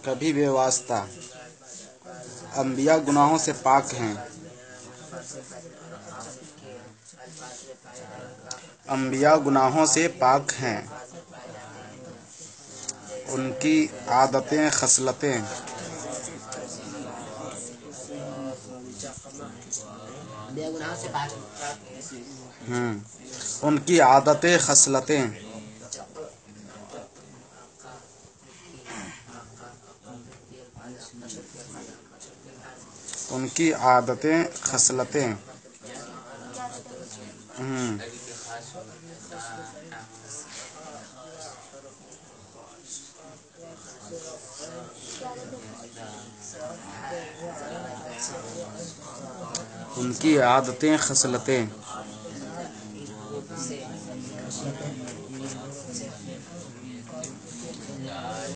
कभी बेवास्ता। अंबिया गुनाहों से पाक हैं। अंबिया गुनाहों से पाक हैं। उनकी आदतें खसलतें। उनकी आदतें खसलतें। उनकी आदतें खसलतें। उनकी आदतें खसलतें।